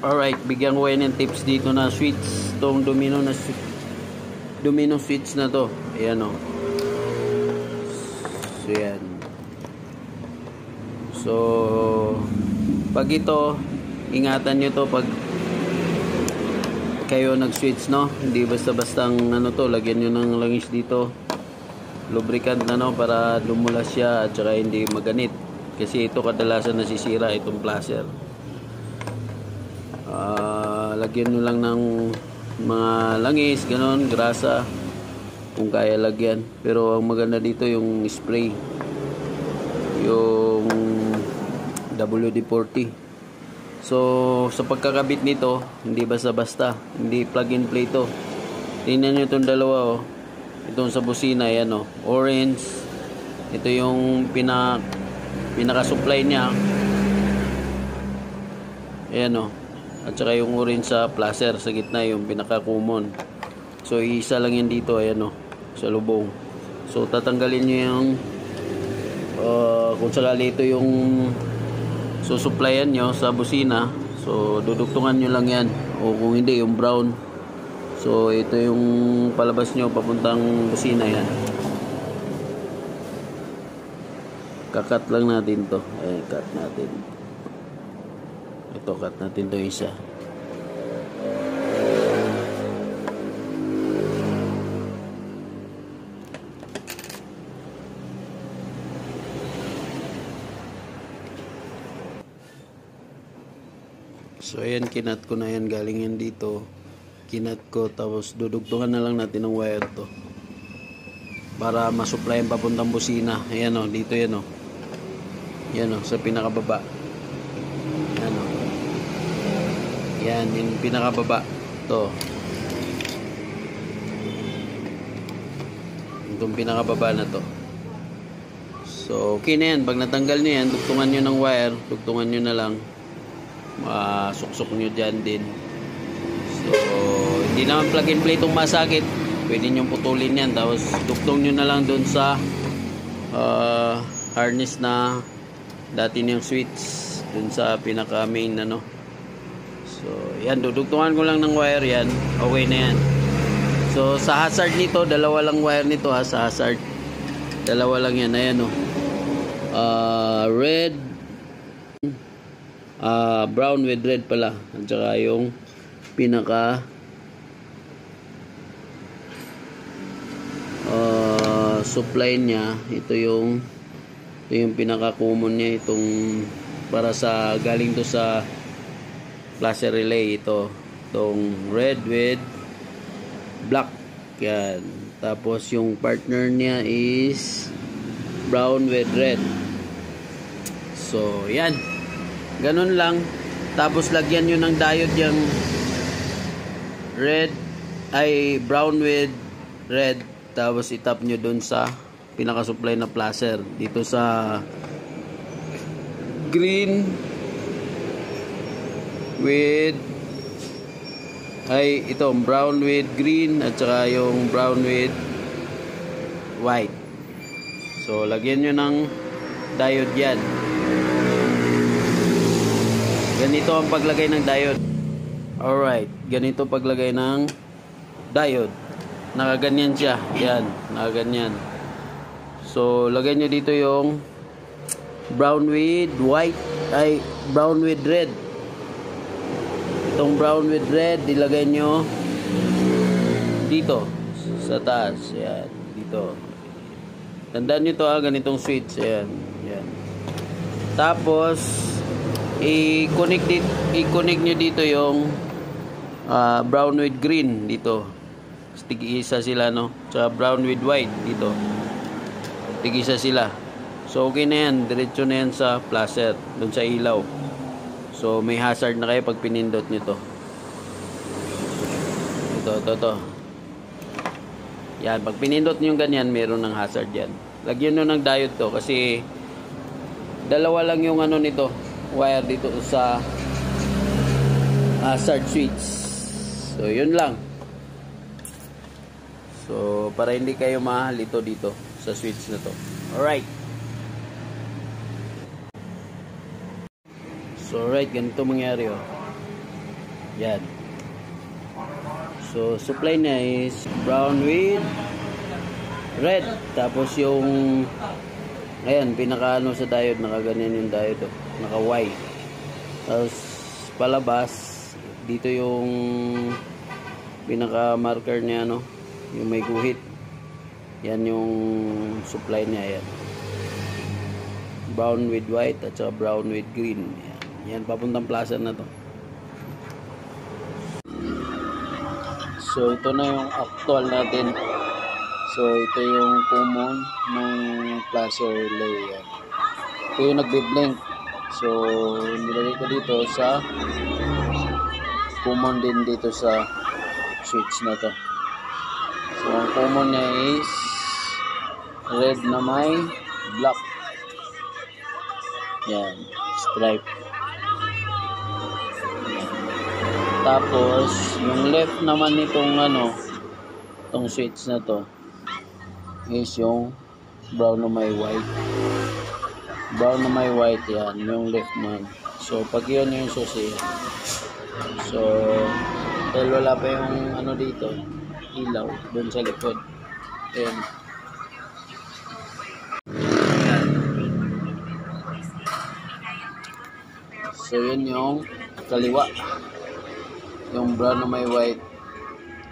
Alright, bigyan ko kayo ng tips dito na switch. Itong domino switch na to. Ayan o. So yan. So pag ito, ingatan nyo to pag kayo nag-switch, no? Hindi basta-bastang ano to, lagyan nyo ng langis dito. Lubricant na, no? Para lumulas siya at saka hindi maganit. Kasi ito kadalasan nasisira itong placer. Lagyan nyo lang ng mga langis, ganon, grasa kung kaya lagyan. Pero ang maganda dito yung spray, yung WD-40. So sa pagkakabit nito, hindi basta-basta, hindi plug and play to. Tingnan nyo itong dalawa, oh. Itong sa busina, yan, oh, orange. Ito yung pinaka-supply niya. Ayan, oh. At saka yung orange sa placer, sa gitna yung pinaka-common. So isa lang yan dito, ayan, oh, sa lubong. So tatanggalin nyo yung kung sakali ito yung susupplyan nyo sa busina. So duduktungan nyo lang yan, o kung hindi yung brown. So ito yung palabas nyo papuntang busina, yan. Kakat lang natin to. Ayan, cut natin. Ito, cut natin to isa. So ayan, kinat ko na yan, galing yan dito. Kinat ko, tapos dudugtungan na lang natin ng wire to para masupply ang papuntang busina. Ayan, o, dito yan, o. Yan, o, sa pinakababa. Yan, o. Yan, yung pinakababa to. Itong pinakababa na to. So okay na yan. Pag natanggal nyo yan, dugtungan nyo ng wire, dugtungan nyo na lang, suksok nyo dyan din. So hindi naman plug and play itong masakit, pwede nyo putulin yan, tapos dugtong nyo na lang dun sa harness na dati niyang switch dun sa pinaka main, ano. So yan, dudugtungan ko lang ng wire yan, okay na yan. So sa hazard nito, dalawa lang wire nito, ha, sa hazard dalawa lang yan. Ayan, oh. Red, brown with red pala, at saka yung pinaka supply niya, ito yung pinaka common niya, itong para sa galing to sa placer relay, itong red with black, yan. Tapos yung partner niya is brown with red. So yan, ganun lang. Tapos lagyan nyo ng diode yung brown with red, tapos itap nyo dun sa pinaka-supply na placer, dito sa green with itong brown with green, at saka yung brown with white. So lagyan nyo ng diode yan. Ganito ang paglagay ng diode. Alright, ganito paglagay ng diode. Nakaganyan siya. Yan, nakaganyan. So lagay nyo dito yung brown with white, brown with red. Itong brown with red, ilagay nyo dito sa taas. Yan, dito. Tandaan nyo to, ha, ganitong switch. Ayan, yan. Tapos i-connect nyo dito yung brown with green dito. Tig-isa sila, no? Sa brown with white dito. Tig-isa sila. So okay na yan, diretso na yan sa placer, dun sa ilaw. So may hazard na kayo pag pinindot nyo to. Ito. Yan, pag pinindot nyo yung ganyan, meron ng hazard yan. Lagyan nyo ng diode to, kasi dalawa lang yung ano nito, wire dito sa hazard switch. So yun lang. So para hindi kayo mahalito dito sa switch na to. Alright. So alright, ganito mangyari, oh. Yan. So, supply niya is brown with red. Tapos yung ayan, pinaka ano sa diode, nakaganyan yung diode, oh. Naka Y. Tapos palabas dito yung pinaka marker niya, no, yung may guhit. Yan yung supply niya, yan. Brown with white at saka brown with green. Yan, papuntang plaza na to. So ito na yung actual natin. So ito yung common ng plaza relay. Yan. Ito yung nagbe-blink. So nilagay ko dito sa common din dito sa switch na to. So ang common niya is red na may black. Yan, stripe. Tapos yung left naman nitong ano, itong switch na to is yung brown na may white. Brown na may white, yan yung left man. So pag yun yung susi, so dahil wala pa yung ano dito, ilaw dun sa likod, then so yun yung kaliwa, yung brown na may white.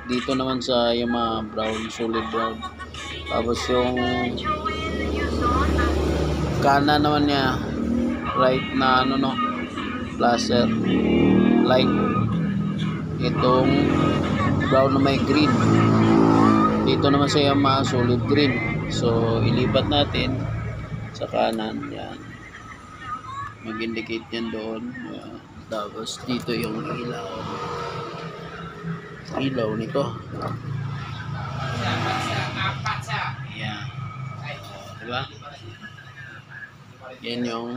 Dito naman sa yung mga brown, solid brown. Tapos yung kanan naman niya, right na ano, no, placer light. Itong brown na may green. Dito naman sa yung mga solid green. So ilipat natin sa kanan, yan. Mag-indicate yan doon. Yan. Tapos dito yung ilaw nito. Yan. Diba? Yan yung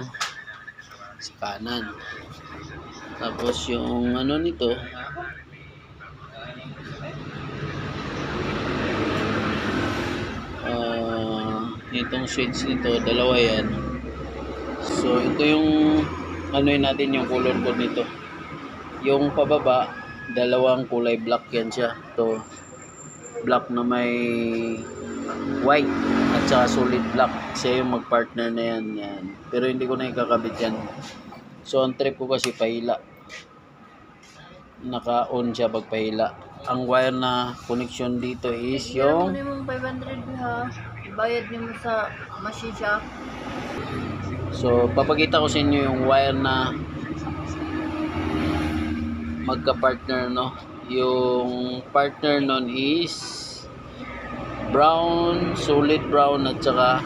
sa kanan. Tapos yung ano nito, itong switch nito, dalawa yan. So ito yung ano natin, yung color code nito. Yung pababa, dalawang kulay black yan siya. Ito black na may white at saka solid black. Siya yung magpartner na yan, yan. Pero hindi ko na ikakabit yan. So ang trip ko kasi pahila, naka-on siya pag pahila. Ang wire na connection dito is yung 500 ha. Bayad niyo sa machine shop. So papakita ko sa inyo yung wire na magka-partner, no. Yung partner nun is brown, solid brown, at saka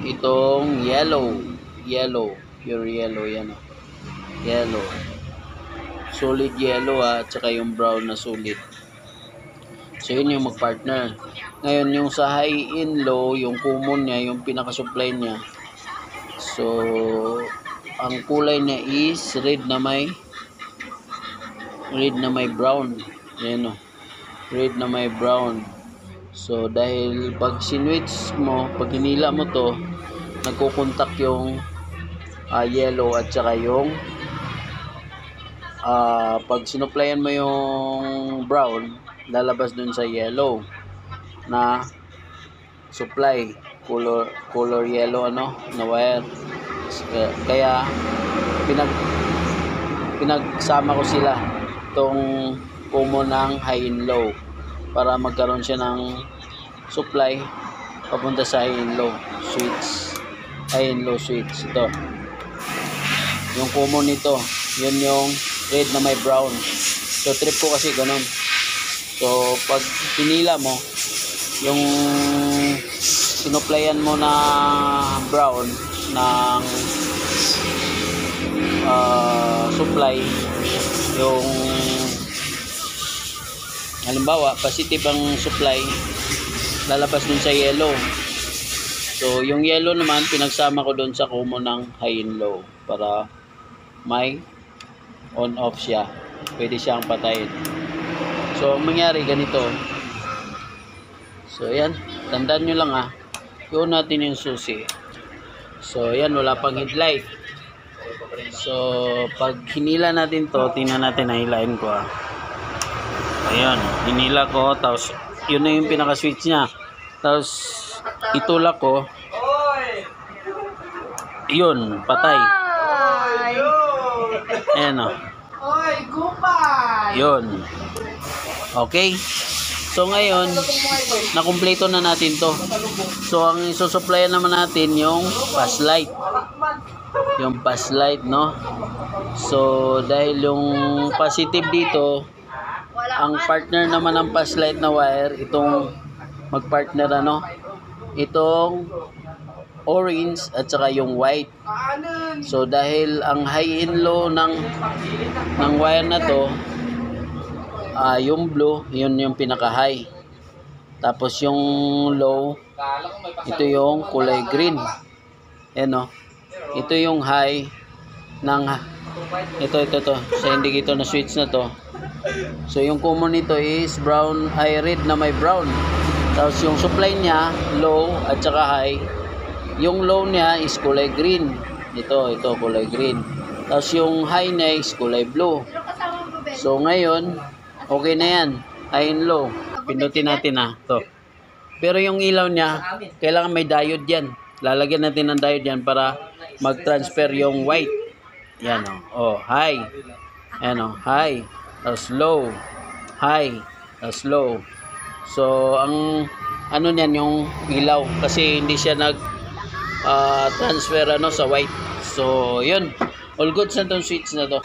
itong yellow, pure yellow, yan, oh. Yellow, solid yellow, at saka yung brown na solid. So yun yung mag-partner. Ngayon yung sa high in low, yung common niya, yung pinaka-supply niya, so ang kulay niya is red na may brown. Yan, oh. Red na may brown. So dahil pag sinwitch mo, pag hinila mo to, nagkukontak yung yellow at saka yung pag sinuplayan mo yung brown, lalabas dun sa yellow na supply, color yellow, ano, na wire. Kaya pinagsama ko sila, itong common ng high and low, para magkaroon siya ng supply papunta sa high and low switch. High and low switch, ito yung common nito, yun yung red na may brown. So trip ko kasi ganun. So pag pinila mo yung sinuplayan mo na brown ng supply, yung halimbawa positive ang supply, lalabas dun sa yellow. So yung yellow naman pinagsama ko dun sa common ng high and low para may on off siya, pwede siyang patayin. So ang mangyari ganito. So yan, tandaan nyo lang, yun natin yung susi. So yan, wala pang headlight. So, pag hinila natin to, tingnan natin, nahilain ko ah. Ayan, hinila ko, tapos yun na yung pinaka-switch niya. Tapos, itulak ko, yun, patay. Ay! Ayan o. Yun. Okay. So ngayon, nakumpleto na natin to. So ang isusupplyan naman natin yung fast light. Yung fast light, no? So dahil yung positive dito, ang partner naman ng fast light na wire, itong magpartner ano, itong orange at saka yung white. So dahil ang high and low ng wire na to, yung blue, yun yung pinaka-high. Tapos yung low, ito yung kulay green. Ayan o. Ito yung high ng ito. Sa indicator na switch na to. So yung common nito is brown, red na may brown. Tapos yung supply niya, low at saka high. Yung low niya is kulay green. Ito kulay green. Tapos yung high niya is kulay blue. So ngayon, okay na yan. High and low. Pindutin natin ha. To. Pero yung ilaw niya, kailangan may diode yan. Lalagyan natin ng diode yan para mag-transfer yung white. Yan o. Oh, high. Yan o. High. Tapos low. High. Tapos low. So, ang ano niyan yung ilaw. Kasi hindi siya transfer sa white. So, yun. All goods na tong switch na to.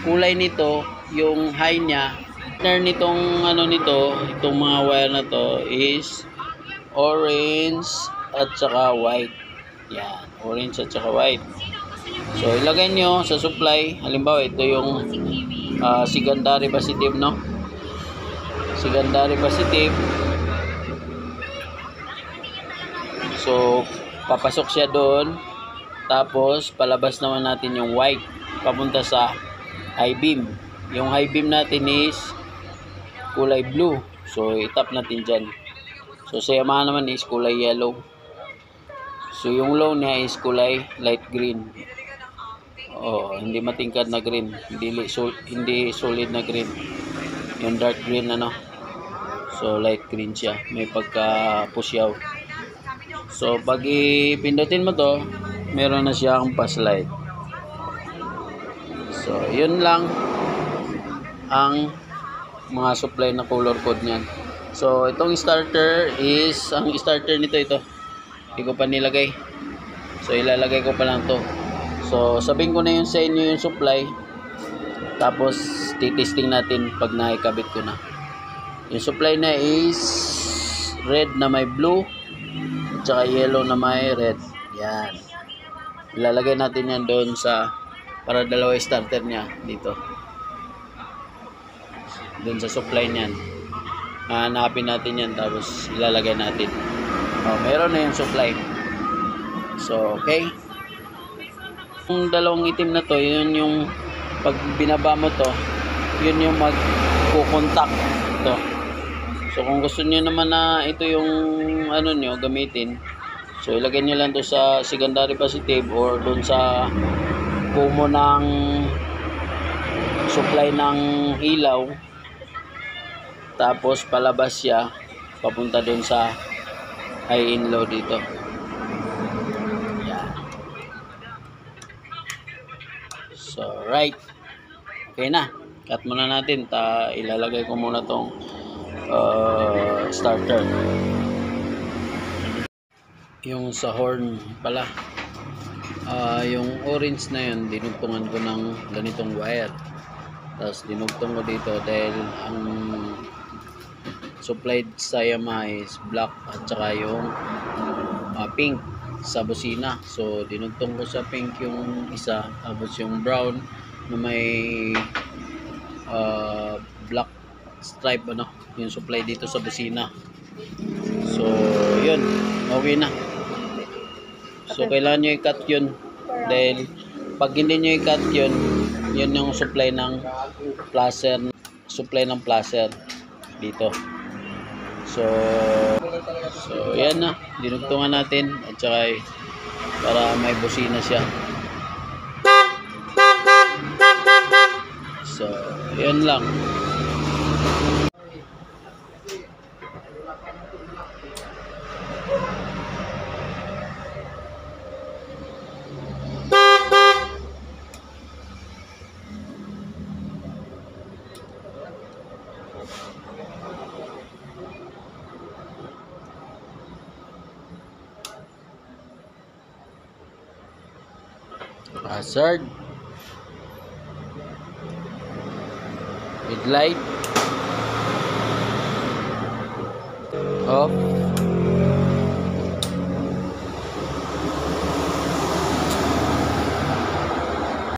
Kulay nito, yung high niya, nitong itong mga wire na to is orange at saka white. Yan, orange at saka white. So ilagay nyo sa supply, halimbawa ito yung secondary positive, no? Secondary positive. So papasok siya doon, tapos palabas naman natin yung white papunta sa high beam. Yung high beam natin is kulay blue. So, itap natin dyan. So, sa Yamaha naman is kulay yellow. So, yung low niya is kulay light green. Oh, hindi matingkad na green. Hindi solid na green. Yung dark green So, light green siya. May pagka-pusyaw. So, pag ipindutin mo to, meron na siyang fast light. So, yun lang ang mga supply na color code niyan. So itong starter is, ang starter nito ito. Hindi ko pa nilagay. So ilalagay ko pa lang to. So sabihin ko na yun sa inyo yung supply. Tapos titesting natin pag naikabit ko na. Yung supply na is red na may blue at saka yellow na may red. Yan. Ilalagay natin yan doon para dalawa starter niya dito. Doon sa supply niyan. Hanapin natin yan, tapos ilalagay natin. Meron na yung supply. So, okay. Yung dalawang itim na to, yun yung pag binaba mo to, yun yung magkukontak to. So, kung gusto niyo naman na ito yung nyo gamitin, so ilagay nyo lang to sa secondary positive or doon sa kumo ng supply ng ilaw. Tapos palabas siya papunta doon sa high and low dito. Yan. So right. Okay na. Cut muna natin. Ilalagay ko muna tong starter. Yung sa horn pala. Yung orange na yun, dinugtungan ko ng ganitong wire. Tapos dinugtong ko dito dahil ang supplied sa Yamaha is black at saka yung pink sa busina. So dinugtong ko sa pink yung isa, tapos yung brown na may black stripe yung supply dito sa busina. So yun, okay na. So kailangan nyo i-cut yun dahil pag hindi nyo i-cut yun yung supply ng placer dito. So yan na, dinugtungan natin at saka para may busina siya. So, yan lang. Hazard. Headlight. Off.